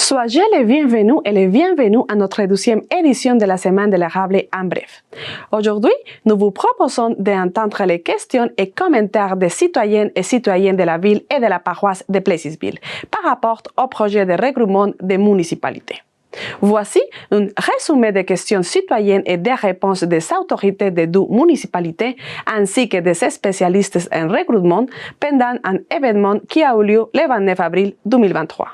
Soyez les bienvenus et les bienvenus à notre 12e édition de la Semaine de l'érable en bref. Aujourd'hui, nous vous proposons d'entendre les questions et commentaires des citoyennes et citoyens de la ville et de la paroisse de Plessisville par rapport au projet de regroupement des municipalités. Voici un résumé des questions citoyennes et des réponses des autorités des deux municipalités ainsi que des spécialistes en regroupement pendant un événement qui a eu lieu le 29 avril 2023.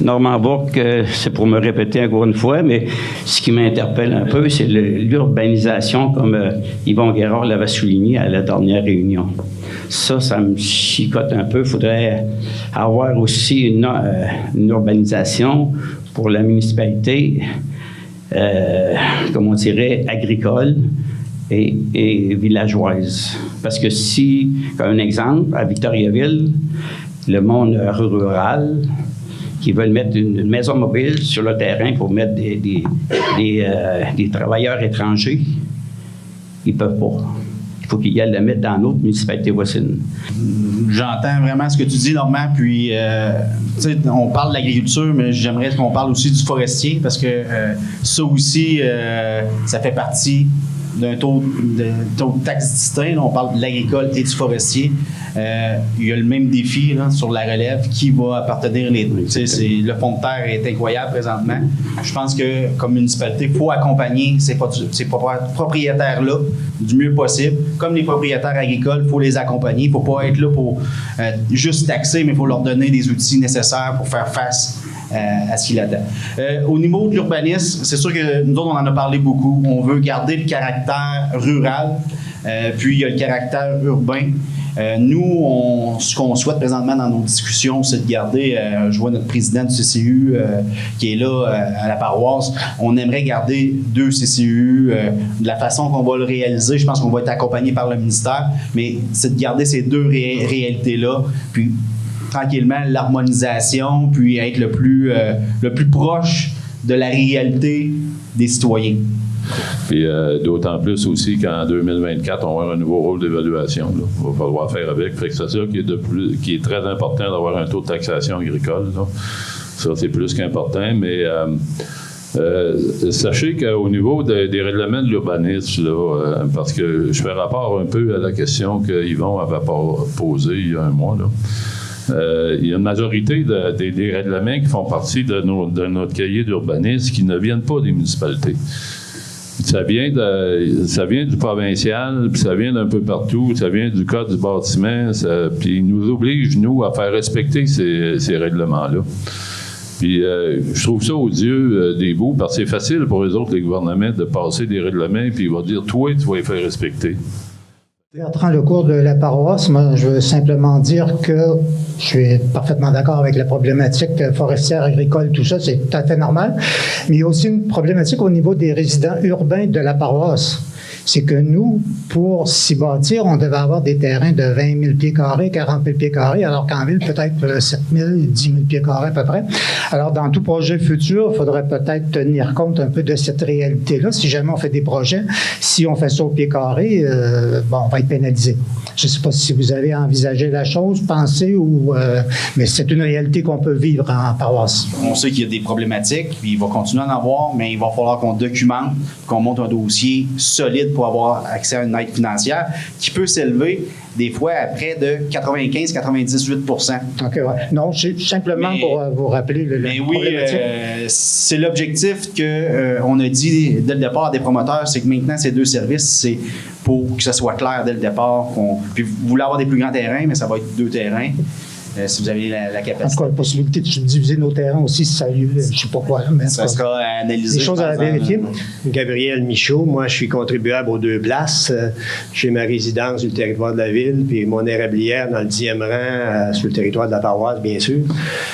Normand Bourque, c'est pour me répéter encore une fois, mais ce qui m'interpelle un peu, c'est l'urbanisation, comme Yvon Guérard l'avait souligné à la dernière réunion. Ça me chicote un peu. Il faudrait avoir aussi une urbanisation pour la municipalité, comme on dirait, agricole et villageoise. Parce que si, comme un exemple, à Victoriaville, le monde rural, qui veulent mettre une maison mobile sur le terrain pour mettre des travailleurs étrangers, ils ne peuvent pas. Il faut qu'ils aillent le mettre dans d'autres municipalités voisines. J'entends vraiment ce que tu dis, Normand, puis on parle de l'agriculture, mais j'aimerais qu'on parle aussi du forestier, parce que ça aussi, ça fait partie d'un taux de taxe distinct. Là, on parle de l'agricole et du forestier. Il y a le même défi là, sur la relève qui va appartenir les deux. Le fond de terre est incroyable présentement. Je pense que comme municipalité, il faut accompagner ces propriétaires-là du mieux possible. Comme les propriétaires agricoles, il faut les accompagner. Il ne faut pas être là pour juste taxer, mais il faut leur donner des outils nécessaires pour faire face à ce qu'il attend. Au niveau de l'urbanisme, c'est sûr que nous autres, on en a parlé beaucoup. On veut garder le caractère rural, puis il y a le caractère urbain. Nous, ce qu'on souhaite présentement dans nos discussions, c'est de garder, je vois notre président du CCU qui est là à la paroisse, on aimerait garder 2 CCU. De la façon qu'on va le réaliser, je pense qu'on va être accompagné par le ministère, mais c'est de garder ces 2 réalités-là, puis tranquillement l'harmonisation, puis être le plus proche de la réalité des citoyens. Puis d'autant plus aussi qu'en 2024, on va avoir un nouveau rôle d'évaluation. Il va falloir faire avec. Fait que c'est ça qui est très important d'avoir un taux de taxation agricole. Là. Ça, c'est plus qu'important. Mais sachez qu'au niveau des règlements de l'urbanisme, parce que je fais rapport un peu à la question que Yvon avait posée il y a un mois, là. Il y a une majorité des règlements qui font partie de notre cahier d'urbanisme qui ne viennent pas des municipalités. Ça vient du provincial, puis ça vient d'un peu partout, ça vient du Code du bâtiment, puis ils nous obligent, nous, à faire respecter ces règlements-là. Puis je trouve ça odieux des bouts, parce que c'est facile pour eux autres, les gouvernements, de passer des règlements, puis ils vont dire, toi, tu vas les faire respecter. Bertrand Lecourt de la paroisse, moi, je veux simplement dire que je suis parfaitement d'accord avec la problématique forestière, agricole, tout ça, c'est tout à fait normal. Mais il y a aussi une problématique au niveau des résidents urbains de la paroisse. C'est que nous, pour s'y bâtir, on devait avoir des terrains de 20 000 pieds carrés, 40 000 pieds carrés, alors qu'en ville, peut-être 7 000, 10 000 pieds carrés à peu près. Alors, dans tout projet futur, il faudrait peut-être tenir compte un peu de cette réalité-là. Si jamais on fait des projets, si on fait ça au pied carré, on va être pénalisé. Je ne sais pas si vous avez envisagé la chose, pensé, mais c'est une réalité qu'on peut vivre en paroisse. On sait qu'il y a des problématiques, puis il va continuer à en avoir, mais il va falloir qu'on documente, qu'on monte un dossier solide pour avoir accès à une aide financière qui peut s'élever des fois à près de 95-98 %. OK, ouais. Non, simplement pour vous rappeler le problématique. C'est l'objectif qu'on a dit dès le départ des promoteurs, c'est que maintenant, ces 2 services, c'est pour que ça soit clair dès le départ. Puis vous voulez avoir des plus grands terrains, mais ça va être 2 terrains. Si vous avez la capacité. En tout cas, la possibilité de subdiviser nos terrains aussi, si ça a lieu, je ne sais pas quoi. Mais ça sera analysé. Des choses à vérifier. Gabriel Michaud, moi, je suis contribuable aux 2 places. J'ai ma résidence sur le territoire de la ville, puis mon érablière dans le 10e rang sur le territoire de la paroisse, bien sûr.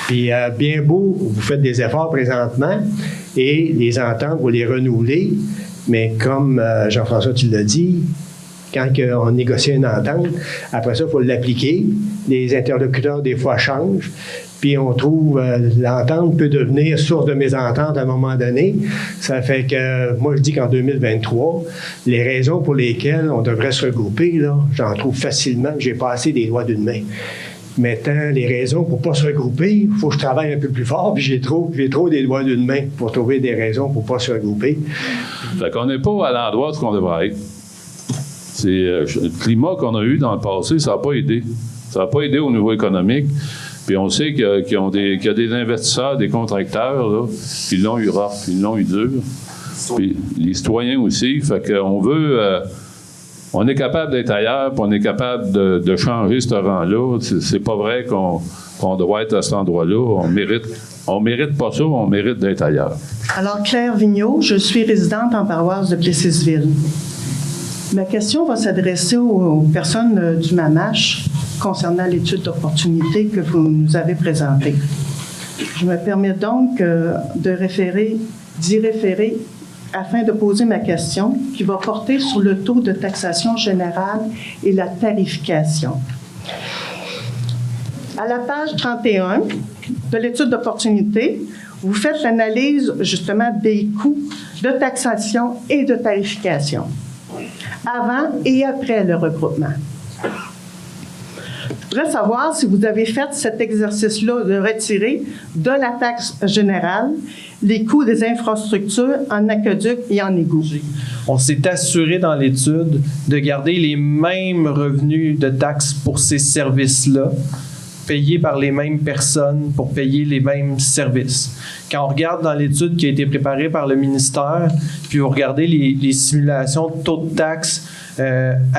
Puis bien beau, vous faites des efforts présentement et les ententes, vous les renouvelez, mais comme Jean-François, tu l'as dit, quand on négocie une entente, après ça, il faut l'appliquer. Les interlocuteurs, des fois, changent. Puis on trouve l'entente peut devenir source de mésentente à un moment donné. Ça fait que, moi, je dis qu'en 2023, les raisons pour lesquelles on devrait se regrouper, là, j'en trouve facilement. J'ai passé des doigts d'une main. Maintenant, les raisons pour ne pas se regrouper, il faut que je travaille un peu plus fort, puis j'ai trop des doigts d'une main pour trouver des raisons pour ne pas se regrouper. Fait qu'on n'est pas à l'endroit où on devrait être. C'est le climat qu'on a eu dans le passé, ça n'a pas aidé. Ça n'a pas aidé au niveau économique. Puis on sait qu'il y a des investisseurs, des contracteurs, là, qui l'ont eu rough, ils l'ont eu dur. Puis les citoyens aussi. Fait qu'on veut... on est capable d'être ailleurs, puis on est capable de changer ce rang-là. C'est pas vrai qu'on doit être à cet endroit-là. On mérite pas ça, on mérite d'être ailleurs. Alors, Claire Vigneault, je suis résidente en paroisse de Plessisville. Ma question va s'adresser aux personnes du MAMACH concernant l'étude d'opportunité que vous nous avez présentée. Je me permets donc d'y référer afin de poser ma question qui va porter sur le taux de taxation générale et la tarification. À la page 31 de l'étude d'opportunité, vous faites l'analyse justement des coûts de taxation et de tarification avant et après le regroupement. Je voudrais savoir si vous avez fait cet exercice-là de retirer de la taxe générale les coûts des infrastructures en aqueduc et en égout. On s'est assuré dans l'étude de garder les mêmes revenus de taxes pour ces services-là, payés par les mêmes personnes pour payer les mêmes services. Quand on regarde dans l'étude qui a été préparée par le ministère, puis vous regardez les simulations de taux de taxes avant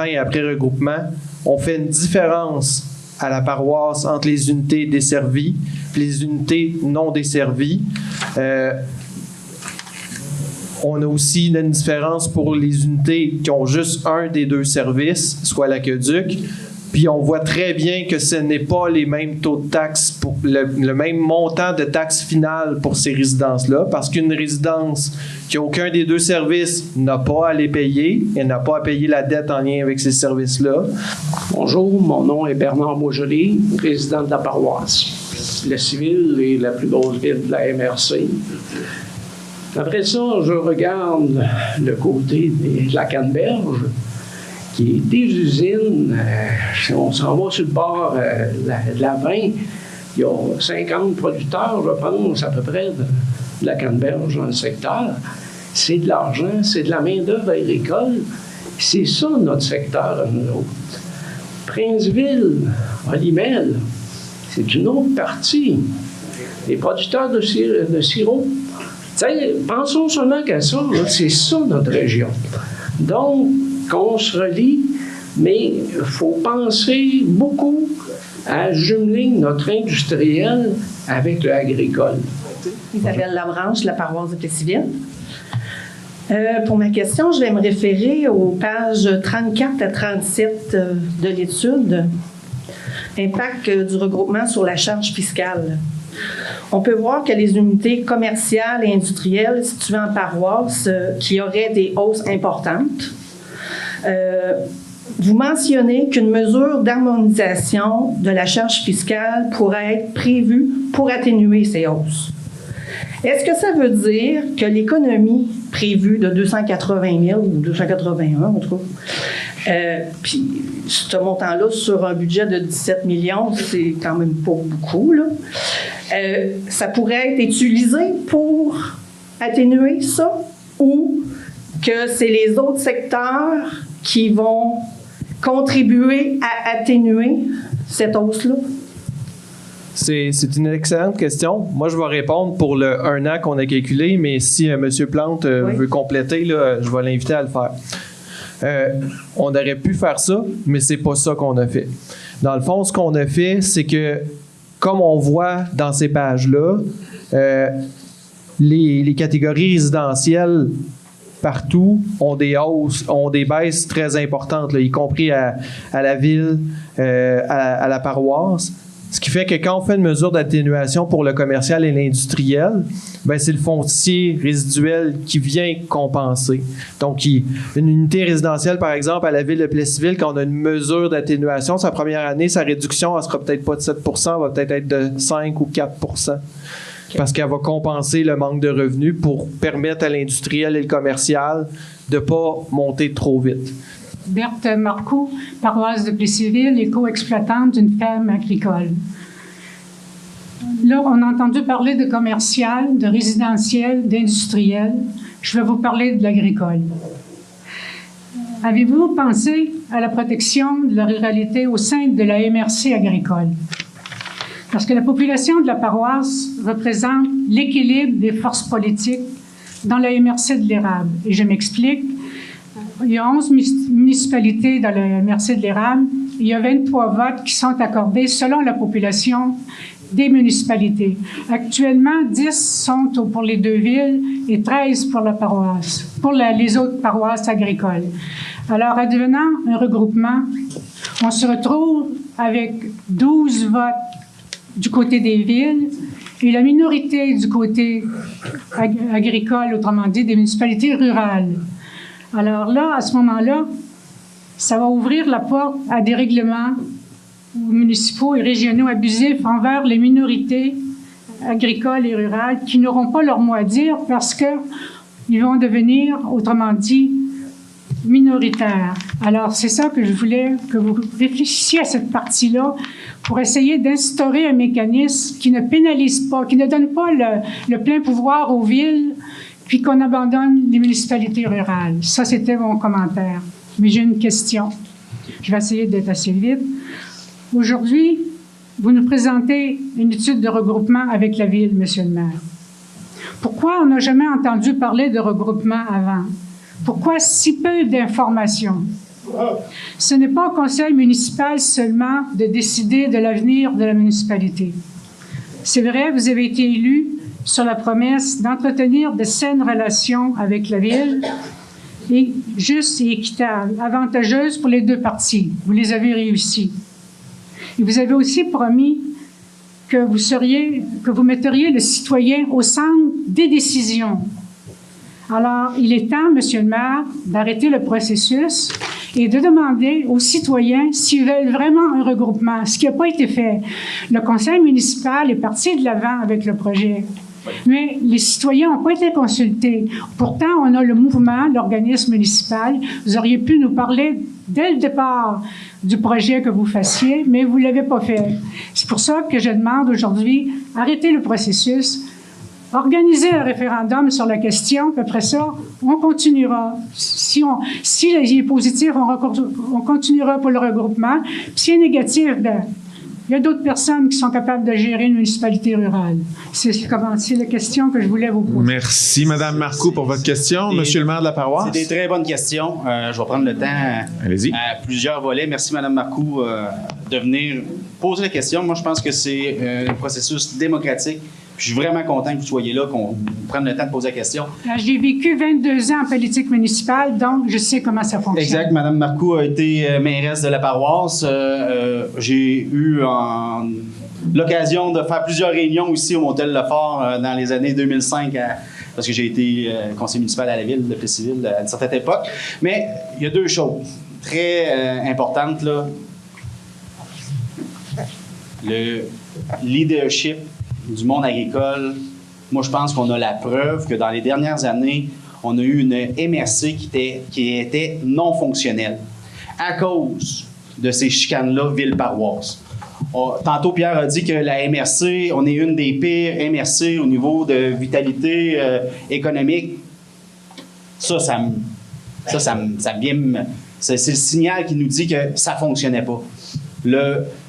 et après regroupement, on fait une différence à la paroisse entre les unités desservies et les unités non desservies. On a aussi une différence pour les unités qui ont juste un des deux services, soit l'aqueduc. Puis on voit très bien que ce n'est pas les mêmes taux de taxes, pour le même montant de taxes finales pour ces résidences-là, parce qu'une résidence qui n'a aucun des deux services n'a pas à les payer, elle n'a pas à payer la dette en lien avec ces services-là. Bonjour, mon nom est Bernard Beaujolais, président de la paroisse. Plessisville est la plus grosse ville de la MRC. Après ça, je regarde le côté de la Canneberge, qui est des usines. Si on s'en va sur le bord de la 20, il y a 50 producteurs, je pense, à peu près, de la Canneberge dans le secteur. C'est de l'argent, c'est de la main-d'œuvre agricole. C'est ça notre secteur à nous autres. Princeville, Olimel, c'est une autre partie. Les producteurs de sirop. Pensons seulement qu'à ça, là, c'est ça notre région. Donc, qu'on se relie, mais il faut penser beaucoup à jumeler notre industriel avec le agricole. Isabelle Labranche, de la paroisse de Plessisville. Pour ma question, je vais me référer aux pages 34 à 37 de l'étude. Impact du regroupement sur la charge fiscale. On peut voir que les unités commerciales et industrielles situées en paroisse qui auraient des hausses importantes. Vous mentionnez qu'une mesure d'harmonisation de la charge fiscale pourrait être prévue pour atténuer ces hausses. Est-ce que ça veut dire que l'économie prévue de 280 000 ou 281 en tout cas, puis ce montant-là sur un budget de 17 millions, c'est quand même pas beaucoup, là. Ça pourrait être utilisé pour atténuer ça ou que c'est les autres secteurs qui vont contribuer à atténuer cette hausse-là? C'est une excellente question. Moi, je vais répondre pour le 1 an qu'on a calculé, mais si M. Plante veut compléter, là, je vais l'inviter à le faire. On aurait pu faire ça, mais c'est pas ça qu'on a fait. Dans le fond, ce qu'on a fait, c'est que, comme on voit dans ces pages-là, les catégories résidentielles partout ont des hausses, ont des baisses très importantes, là, y compris à la ville, à la paroisse. Ce qui fait que quand on fait une mesure d'atténuation pour le commercial et l'industriel, ben c'est le foncier résiduel qui vient compenser. Donc, une unité résidentielle, par exemple, à la ville de Plessisville, quand on a une mesure d'atténuation, sa première année, sa réduction, elle sera peut-être pas de 7 %, elle va peut-être être de 5 ou 4 %. Parce qu'elle va compenser le manque de revenus pour permettre à l'industriel et le commercial de ne pas monter trop vite. Berthe Marcoux, paroisse de Plessisville et co-exploitante d'une ferme agricole. Là, on a entendu parler de commercial, de résidentiel, d'industriel. Je vais vous parler de l'agricole. Avez-vous pensé à la protection de la ruralité au sein de la MRC agricole? Parce que la population de la paroisse représente l'équilibre des forces politiques dans la MRC de l'Érable. Et je m'explique. Il y a 11 municipalités dans la MRC de l'Érable. Il y a 23 votes qui sont accordés selon la population des municipalités. Actuellement, 10 sont pour les 2 villes et 13 pour la paroisse, pour les autres paroisses agricoles. Alors, advenant un regroupement, on se retrouve avec 12 votes du côté des villes et la minorité du côté agricole, autrement dit, des municipalités rurales. Alors là, à ce moment-là, ça va ouvrir la porte à des règlements municipaux et régionaux abusifs envers les minorités agricoles et rurales qui n'auront pas leur mot à dire parce qu'ils vont devenir, autrement dit, minoritaires. Alors, c'est ça que je voulais que vous réfléchissiez à cette partie-là pour essayer d'instaurer un mécanisme qui ne pénalise pas, qui ne donne pas le plein pouvoir aux villes, puis qu'on abandonne les municipalités rurales. Ça, c'était mon commentaire. Mais j'ai une question. Je vais essayer d'être assez vite. Aujourd'hui, vous nous présentez une étude de regroupement avec la ville, Monsieur le maire. Pourquoi on n'a jamais entendu parler de regroupement avant? Pourquoi si peu d'informations? Ce n'est pas au conseil municipal seulement de décider de l'avenir de la municipalité. C'est vrai, vous avez été élu sur la promesse d'entretenir de saines relations avec la ville et justes et équitables, avantageuses pour les deux parties. Vous les avez réussi. Et vous avez aussi promis que vous metteriez le citoyen au centre des décisions. Alors, il est temps, Monsieur le maire, d'arrêter le processus et de demander aux citoyens s'ils veulent vraiment un regroupement, ce qui n'a pas été fait. Le conseil municipal est parti de l'avant avec le projet, mais les citoyens n'ont pas été consultés. Pourtant, on a le mouvement, l'organisme municipal. Vous auriez pu nous parler dès le départ du projet que vous fassiez, mais vous ne l'avez pas fait. C'est pour ça que je demande aujourd'hui, arrêtez le processus, organiser un référendum sur la question, puis après ça, on continuera. Si il est positif, on continuera pour le regroupement. Puis s'il est négatif, il y a d'autres personnes qui sont capables de gérer une municipalité rurale. C'est la question que je voulais vous poser. Merci, Mme Marcoux, pour votre question. Monsieur le maire de la paroisse. C'est des très bonnes questions. Je vais prendre le temps à plusieurs volets. Merci, Mme Marcoux, de venir poser la question. Moi, je pense que c'est un processus démocratique. Puis je suis vraiment content que vous soyez là, qu'on prenne le temps de poser la question. J'ai vécu 22 ans en politique municipale, donc je sais comment ça fonctionne. Exact. Mme Marcoux a été mairesse de la paroisse. J'ai eu l'occasion de faire plusieurs réunions aussi au Montel-Lefort dans les années 2005, parce que j'ai été conseiller municipal à la ville de Plessisville à une certaine époque. Mais il y a deux choses très importantes, là. Le leadership du monde agricole. Moi, je pense qu'on a la preuve que dans les dernières années, on a eu une MRC qui était non fonctionnelle à cause de ces chicanes-là ville-paroisse. Tantôt, Pierre a dit que la MRC, on est une des pires MRC au niveau de vitalité économique. C'est le signal qui nous dit que ça ne fonctionnait pas.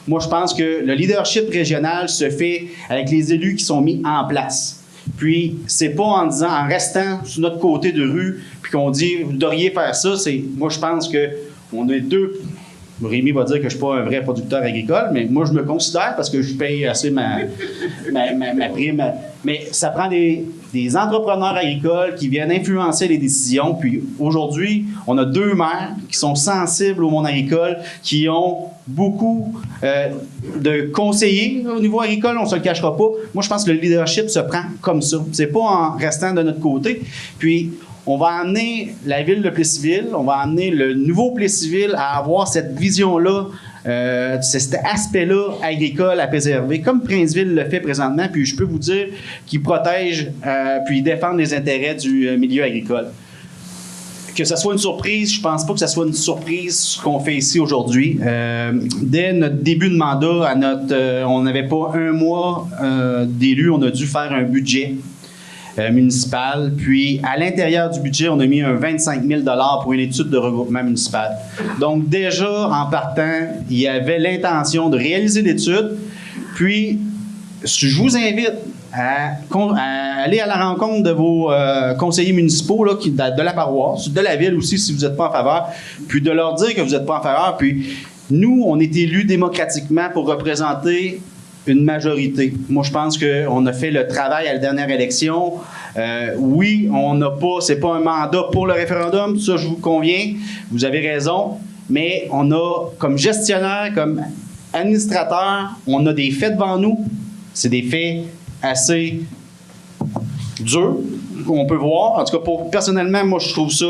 Moi, je pense que le leadership régional se fait avec les élus qui sont mis en place. Puis, c'est pas en restant sur notre côté de rue, puis qu'on dit, vous devriez faire ça. Moi, je pense qu'on est deux. Rémi va dire que je ne suis pas un vrai producteur agricole, mais moi, je me considère parce que je paye assez ma prime. Mais ça prend des entrepreneurs agricoles qui viennent influencer les décisions. Puis aujourd'hui, on a deux maires qui sont sensibles au monde agricole, qui ont beaucoup de conseillers au niveau agricole, on ne se le cachera pas. Moi, je pense que le leadership se prend comme ça. C'est pas en restant de notre côté. Puis, on va amener la ville de Plessisville, on va amener le nouveau Plessisville à avoir cette vision-là, cet aspect-là agricole à préserver, comme Princeville le fait présentement. Puis je peux vous dire qu'ils protègent puis ils défendent les intérêts du milieu agricole. que ça soit une surprise, je pense pas que ça soit une surprise ce qu'on fait ici aujourd'hui. Dès notre début de mandat, on n'avait pas un mois d'élu, on a dû faire un budget municipal. Puis, à l'intérieur du budget, on a mis un 25 000 $ pour une étude de regroupement municipal. Donc, déjà, en partant, il y avait l'intention de réaliser l'étude. Puis, je vous invite à aller à la rencontre de vos conseillers municipaux là, de la paroisse, de la ville aussi, si vous n'êtes pas en faveur, puis de leur dire que vous n'êtes pas en faveur. Puis, nous, on est élus démocratiquement pour représenter une majorité. Moi, je pense qu'on a fait le travail à la dernière élection. Oui, on n'a pas, c'est pas un mandat pour le référendum, ça, je vous conviens, vous avez raison, mais on a, comme gestionnaire, comme administrateur, on a des faits devant nous. C'est des faits assez durs qu'on peut voir. En tout cas, personnellement, moi, je trouve ça,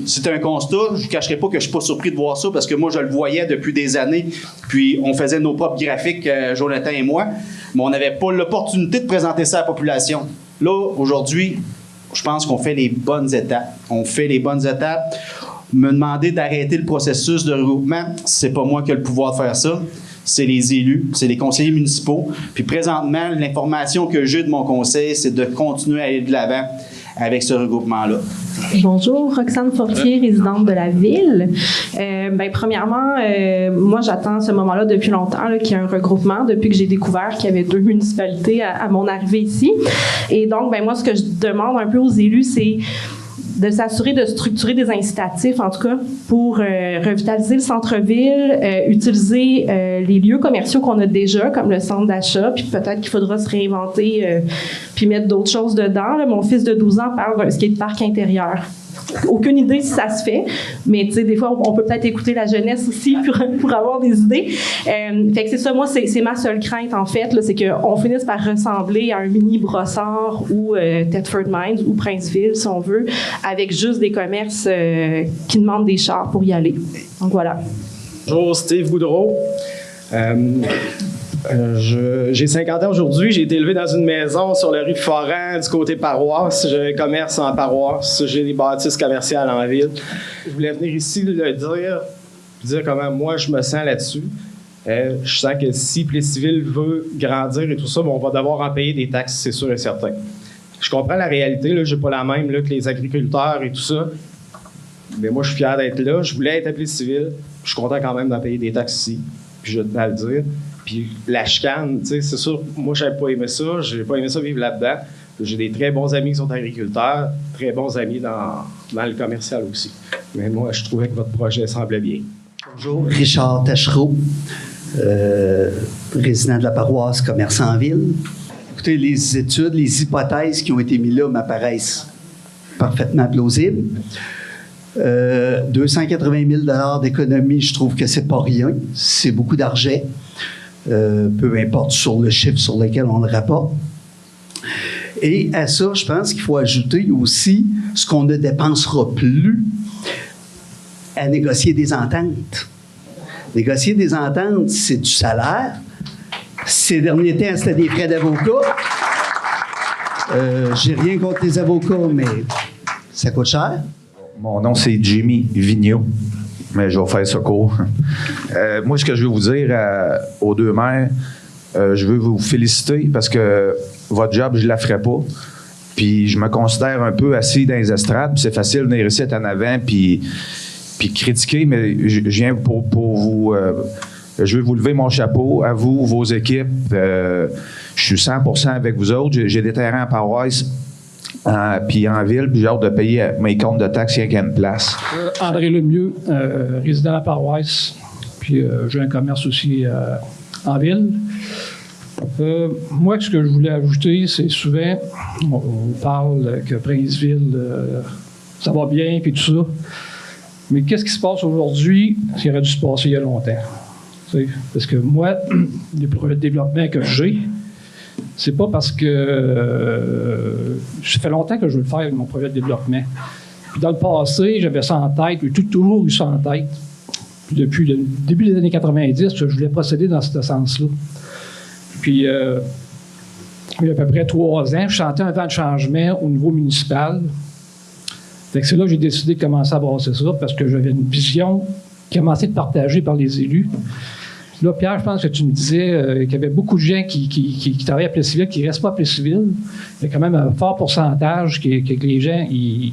c'est un constat. Je ne cacherai pas que je ne suis pas surpris de voir ça parce que moi, je le voyais depuis des années. Puis, on faisait nos propres graphiques, Jonathan et moi, mais on n'avait pas l'opportunité de présenter ça à la population. Là, aujourd'hui, je pense qu'on fait les bonnes étapes. On fait les bonnes étapes. Me demander d'arrêter le processus de regroupement, c'est pas moi qui ai le pouvoir de faire ça. C'est les élus, c'est les conseillers municipaux. Puis présentement, l'information que j'ai de mon conseil, c'est de continuer à aller de l'avant avec ce regroupement-là. Bonjour, Roxane Fortier, résidente de la ville. Premièrement, moi, j'attends ce moment-là depuis longtemps, qu'il y ait un regroupement, depuis que j'ai découvert qu'il y avait 2 municipalités à mon arrivée ici. Et donc, moi, ce que je demande un peu aux élus, c'est de s'assurer de structurer des incitatifs, en tout cas, pour revitaliser le centre-ville, utiliser les lieux commerciaux qu'on a déjà, comme le centre d'achat, puis peut-être qu'il faudra se réinventer puis mettre d'autres choses dedans. Là, mon fils de 12 ans parle d'un skatepark intérieur. Aucune idée si ça se fait, mais tu sais, des fois, on peut peut-être écouter la jeunesse aussi pour avoir des idées. Fait que c'est ça, moi, c'est ma seule crainte, en fait, là, c'est qu'on finisse par ressembler à un mini Brossard ou Thetford Mines ou Princeville, si on veut, avec juste des commerces qui demandent des chars pour y aller. Donc, voilà. Bonjour, Steve Boudreau. J'ai 50 ans aujourd'hui. J'ai été élevé dans une maison sur la rue Foran, du côté paroisse. J'ai un commerce en paroisse. J'ai des bâtisses commerciales en ville. Je voulais venir ici le dire comment moi je me sens là-dessus. Je sens que si Plessisville veut grandir et tout ça, on va devoir en payer des taxes, c'est sûr et certain. Je comprends la réalité, je n'ai pas la même là, que les agriculteurs et tout ça. Mais moi, je suis fier d'être là. Je voulais être à Plessisville. Je suis content quand même d'en payer des taxes ici. Puis je vais te le dire. Puis la chicane, tu sais, c'est sûr, moi, j'avais pas aimé ça. J'ai pas aimé ça vivre là-dedans. J'ai des très bons amis qui sont agriculteurs, très bons amis dans le commercial aussi. Mais moi, je trouvais que votre projet semblait bien. Bonjour, Richard Tachereau, résident de la paroisse, commerçant en ville. Écoutez, les études, les hypothèses qui ont été mises là m'apparaissent parfaitement plausibles. 280 000 $ d'économie, je trouve que c'est pas rien. C'est beaucoup d'argent. Peu importe sur le chiffre sur lequel on le rapporte. Et à ça, je pense qu'il faut ajouter aussi ce qu'on ne dépensera plus à négocier des ententes. Négocier des ententes, c'est du salaire. Ces derniers temps, c'était des frais d'avocat. J'ai rien contre les avocats, mais ça coûte cher. Mon nom, c'est Jimmy Vigneault, mais je vais faire ça court. Moi, ce que je veux vous dire aux deux maires, je veux vous féliciter parce que votre job, je ne la ferai pas. Puis je me considère un peu assis dans les estrades, puis c'est facile de venir ici en avant, puis critiquer, mais je viens pour vous... je veux vous lever mon chapeau à vous, vos équipes. Je suis 100% avec vous autres. J'ai des terrains en paroisse, puis en ville, puis j'ai hâte de payer mes comptes de taxes rien qu'à une place. André Lemieux, résident de la paroisse, puis j'ai un commerce aussi en ville. Moi, ce que je voulais ajouter, c'est souvent, on parle que Princeville, ça va bien, puis tout ça. Mais qu'est-ce qui se passe aujourd'hui, qui aurait dû se passer il y a longtemps? Parce que moi, les projets de développement que j'ai, c'est pas parce que ça fait longtemps que je veux le faire, mon projet de développement. Puis dans le passé, j'avais ça en tête, j'ai toujours eu ça en tête. Puis depuis le début des années 90, je voulais procéder dans ce sens-là. Puis, il y a à peu près 3 ans, je sentais un vent de changement au niveau municipal. Fait que c'est là que j'ai décidé de commencer à brasser ça parce que j'avais une vision qui commençait à être partagée par les élus. Là, Pierre, je pense que tu me disais qu'il y avait beaucoup de gens qui travaillent à Plessisville, qui ne restent pas à Plessisville. Il y a quand même un fort pourcentage que les gens, il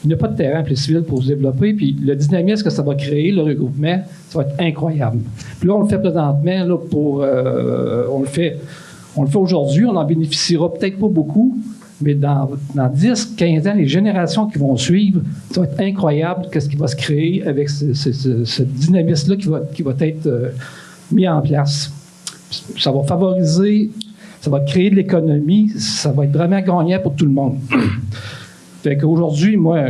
n'y a pas de terrain à Plessisville pour se développer. Puis le dynamisme que ça va créer, le regroupement, ça va être incroyable. Puis là, on le fait présentement, là, on le fait aujourd'hui, on en bénéficiera peut-être pas beaucoup, mais dans 10, 15 ans, les générations qui vont suivre, ça va être incroyable qu'est-ce qui va se créer avec ce dynamisme-là qui va être mis en place. Ça va favoriser, ça va créer de l'économie, ça va être vraiment gagnant pour tout le monde. Fait qu'aujourd'hui, moi,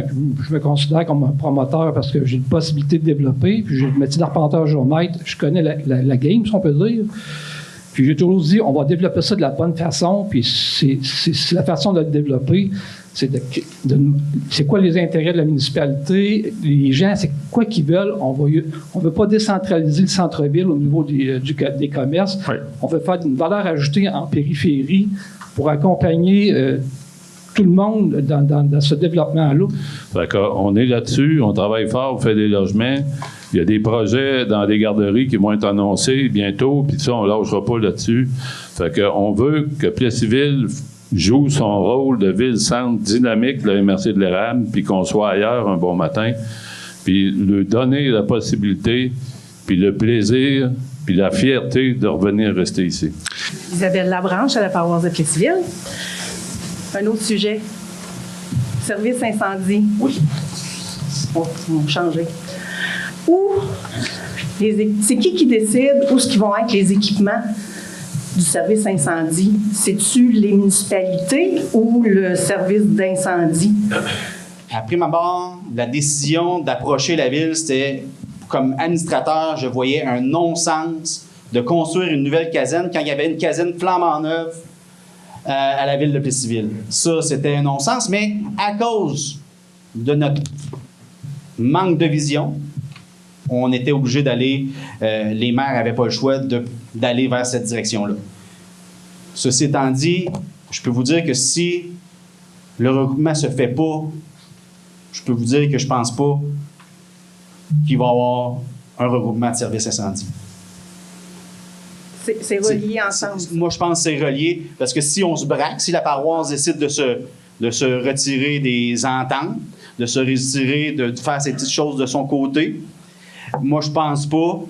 je me considère comme un promoteur parce que j'ai une possibilité de développer, puis j'ai le métier d'arpenteur-géomètre, je connais la game, si on peut dire. Puis j'ai toujours dit, on va développer ça de la bonne façon, puis c'est la façon de le développer, c'est quoi les intérêts de la municipalité, les gens, c'est quoi qu'ils veulent. On ne veut pas décentraliser le centre-ville au niveau des commerces. Oui. On veut faire une valeur ajoutée en périphérie pour accompagner tout le monde dans ce développement-là. D'accord. On est là-dessus, on travaille fort, on fait des logements. Il y a des projets dans des garderies qui vont être annoncés bientôt, puis ça, on ne lâchera pas là-dessus. Fait qu'on veut que Plessisville joue son rôle de ville-centre dynamique de la MRC de l'Érable, puis qu'on soit ailleurs un bon matin, puis lui donner la possibilité, puis le plaisir, puis la fierté de revenir rester ici. Isabelle Labranche à la paroisse de Plessisville. Un autre sujet. Service incendie. Oui. On va changer. C'est qui décide où ce vont être les équipements du service incendie? C'est-tu les municipalités ou le service d'incendie? À prime abord, la décision d'approcher la ville, c'était, comme administrateur, je voyais un non-sens de construire une nouvelle caserne quand il y avait une caserne flambant neuve à la ville de Plessisville. Ça, c'était un non-sens, mais à cause de notre manque de vision, on était obligé d'aller, les maires n'avaient pas le choix d'aller vers cette direction-là. Ceci étant dit, je peux vous dire que si le regroupement ne se fait pas, je peux vous dire que je ne pense pas qu'il va y avoir un regroupement de services incendie. C'est relié ensemble. Moi, je pense que c'est relié parce que si on se braque, si la paroisse décide de se retirer des ententes, de se retirer, de faire ces petites choses de son côté, moi, je pense pas,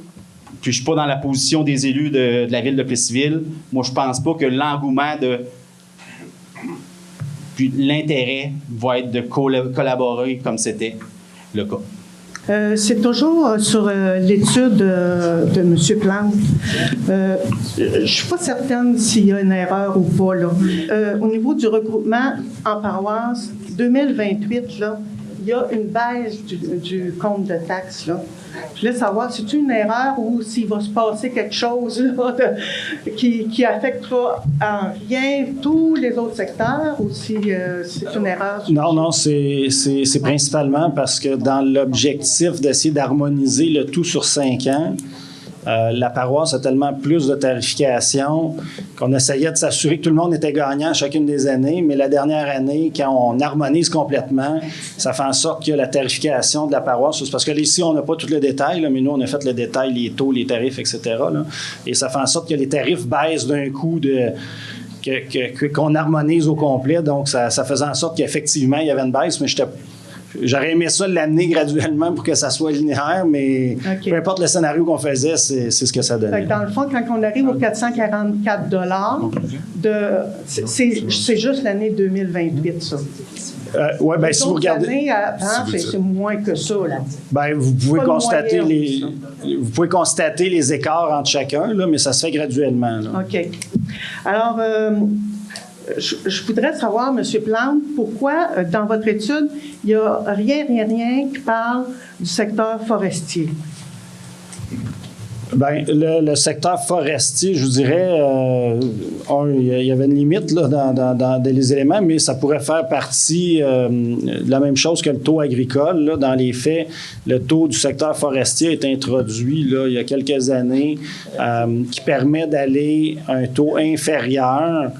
puis je suis pas dans la position des élus de la ville de Plessisville, moi, je pense pas que l'engouement puis l'intérêt va être de collaborer comme c'était le cas. C'est toujours sur l'étude de M. Plante. Je ne suis pas certaine s'il y a une erreur ou pas. Là. Au niveau du regroupement en paroisse, 2028, là, il y a une baisse du compte de taxes. Là. Je voulais savoir, c'est-tu une erreur ou s'il va se passer quelque chose là, qui affectera en rien tous les autres secteurs ou si c'est une erreur? Non, c'est principalement parce que dans l'objectif d'essayer d'harmoniser le tout sur 5 ans, la paroisse a tellement plus de tarification qu'on essayait de s'assurer que tout le monde était gagnant chacune des années, mais la dernière année, quand on harmonise complètement, ça fait en sorte que la tarification de la paroisse, parce que là, ici, on n'a pas tout le détail, là, mais nous, on a fait le détail, les taux, les tarifs, etc. Là, et ça fait en sorte que les tarifs baissent d'un coup qu'on harmonise au complet. Donc, ça faisait en sorte qu'effectivement, il y avait une baisse, mais j'aurais aimé ça l'amener graduellement pour que ça soit linéaire, mais peu importe le scénario qu'on faisait, c'est ce que ça donnait. Dans le fond, quand on arrive aux 444 c'est juste l'année 2028, ça. Oui, bien, si vous regardez. L'année avant, c'est moins que ça, là. Bien, vous pouvez constater les écarts entre chacun, là, mais ça se fait graduellement. Là. OK. Alors, je voudrais savoir, M. Plante, pourquoi, dans votre étude, il n'y a rien qui parle du secteur forestier? Bien, le secteur forestier, je vous dirais, il y avait une limite là, dans les éléments, mais ça pourrait faire partie de la même chose que le taux agricole. Là. Dans les faits, le taux du secteur forestier est introduit là, il y a quelques années qui permet d'aller à un taux inférieur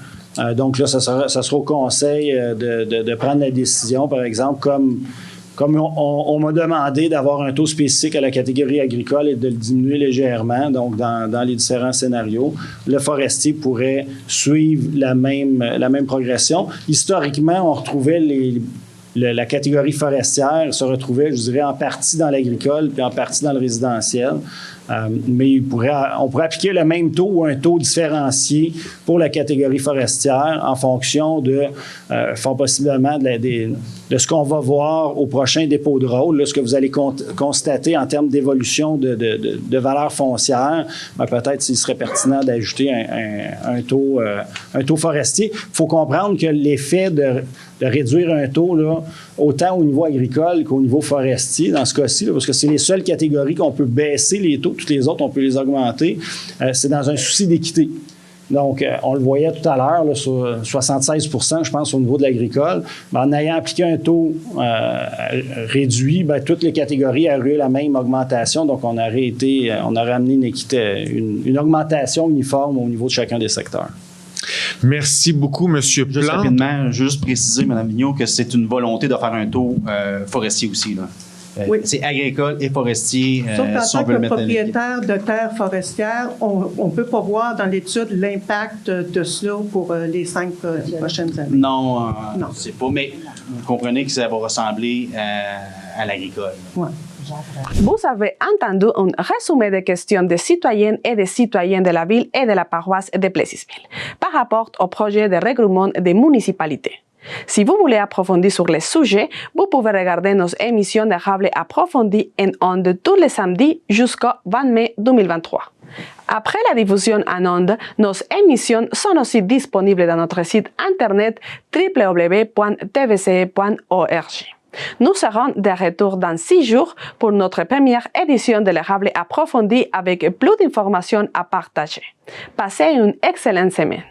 Donc là, ça sera au conseil de prendre la décision, par exemple, comme on m'a demandé d'avoir un taux spécifique à la catégorie agricole et de le diminuer légèrement, donc dans les différents scénarios, le forestier pourrait suivre la même progression. Historiquement, on retrouvait la catégorie forestière se retrouvait, je dirais, en partie dans l'agricole puis en partie dans le résidentiel. Mais on pourrait appliquer le même taux ou un taux différencié pour la catégorie forestière en fonction fort possiblement de ce qu'on va voir au prochain dépôt de rôle, là, ce que vous allez constater en termes d'évolution de valeur foncière. Peut-être s'il serait pertinent d'ajouter un taux forestier. Il faut comprendre que l'effet de réduire un taux, là, autant au niveau agricole qu'au niveau forestier, dans ce cas-ci, là, parce que c'est les seules catégories qu'on peut baisser les taux, toutes les autres, on peut les augmenter. C'est dans un souci d'équité. Donc, on le voyait tout à l'heure, là, sur 76 % je pense, au niveau de l'agricole. En ayant appliqué un taux réduit, toutes les catégories auraient eu la même augmentation. Donc, on aurait amené une augmentation uniforme au niveau de chacun des secteurs. Merci beaucoup, M. Plante. Juste rapidement, juste préciser, Mme Vigneault, que c'est une volonté de faire un taux forestier aussi, là. Oui. C'est agricole et forestier. Sauf qu'en si on tant veut le que mettre propriétaire de terres forestières, on ne peut pas voir dans l'étude l'impact de cela pour les 5 prochaines années. Non, c'est pas. Mais vous comprenez que ça va ressembler à l'agricole. Ouais. Vous avez entendu un résumé des questions des citoyennes et des citoyens de la ville et de la paroisse de Plessisville par rapport au projet de regroupement des municipalités. Si vous voulez approfondir sur le sujet, vous pouvez regarder nos émissions de Rable approfondies en ondes tous les samedis jusqu'au 20 mai 2023. Après la diffusion en ondes, nos émissions sont aussi disponibles dans notre site internet www.tvce.org. Nous serons de retour dans 6 jours pour notre première édition de l'Érable approfondie avec plus d'informations à partager. Passez une excellente semaine.